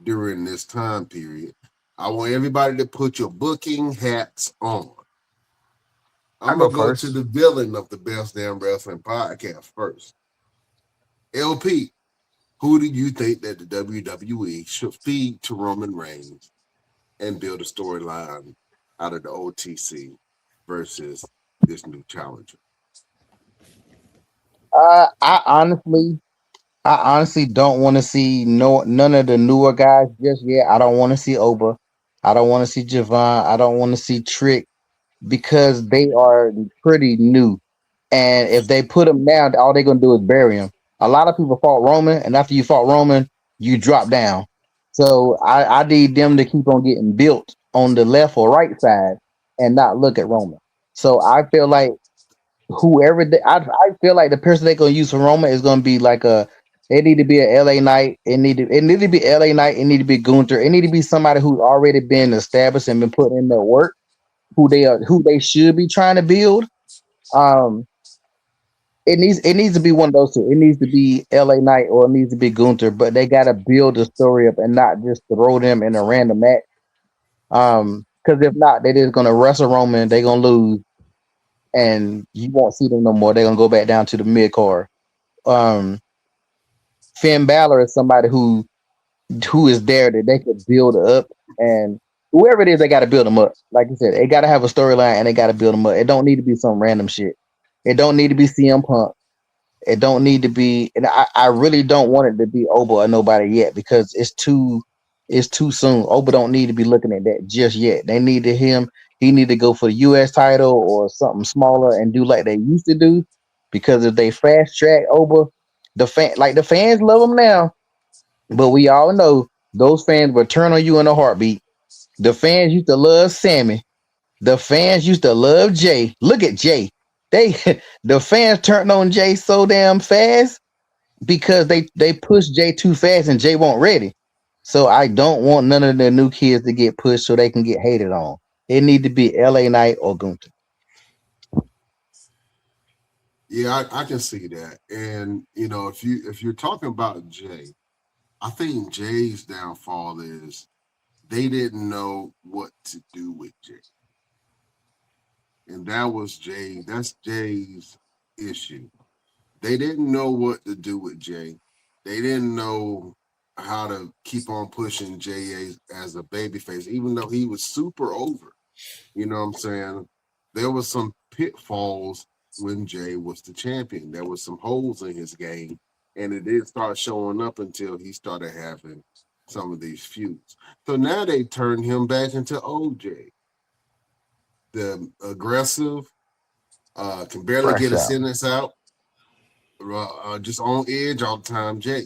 during this time period. I want everybody to put your booking hats on. I I'm go gonna go to first. the villain of the Best Damn Wrestling podcast first. LP, who do you think that the WWE should feed to Roman Reigns and build a storyline out of the OTC versus this new challenger? Uh, I honestly, I honestly don't want to see none of the newer guys just yet. I don't want to see Oba. I don't want to see Javon. I don't want to see Trick because they are pretty new. And if they put them down, all they're gonna do is bury him. A lot of people fought Roman, and after you fought Roman, you drop down. So I need them to keep on getting built on the left or right side and not look at Roman. So I feel like I feel like the person they're gonna use for Roman is gonna be like a. It need to be a LA Knight. It need to be LA Knight. It need to be Gunther. It need to be somebody who's already been established and been put in their work. Who they should be trying to build. Um, it needs to be one of those two. It needs to be LA Knight or it needs to be Gunther, but they gotta build the story up and not just throw them in a random match. Because if not, they're just gonna wrestle Roman, they're gonna lose, and you won't see them no more. They're gonna go back down to the mid card. Um, Finn Balor is somebody who is there that they could build up, and whoever it is, they got to build them up. Like you said, they got to have a storyline and they got to build them up. It don't need to be some random shit. It don't need to be CM Punk. It don't need to be, and I really don't want it to be Oba or nobody yet because it's too soon. Oba don't need to be looking at that just yet. They need to him. He need to go for the U.S. title or something smaller and do like they used to do. Because if they fast track Oba, the fans love him now, but we all know those fans will turn on you in a heartbeat. The fans used to love Sammy. The fans used to love Jay. Look at Jay. They the fans turned on Jay so damn fast because they pushed Jay too fast and Jay won't ready. So I don't want none of the new kids to get pushed so they can get hated on. It need to be LA Knight or Gunther. Yeah, I can see that. And if you're talking about Jay, I think Jay's downfall is they didn't know what to do with Jay. And that's Jay's issue. They didn't know what to do with Jay. They didn't know how to keep on pushing Jay as a babyface, even though he was super over. You know what I'm saying? There was some pitfalls when Jay was the champion. There was some holes in his game, and it did start showing up until he started having some of these feuds. So now they turned him back into OJ, the aggressive, can barely get Crash a out. sentence out, just on edge all the time, Jay.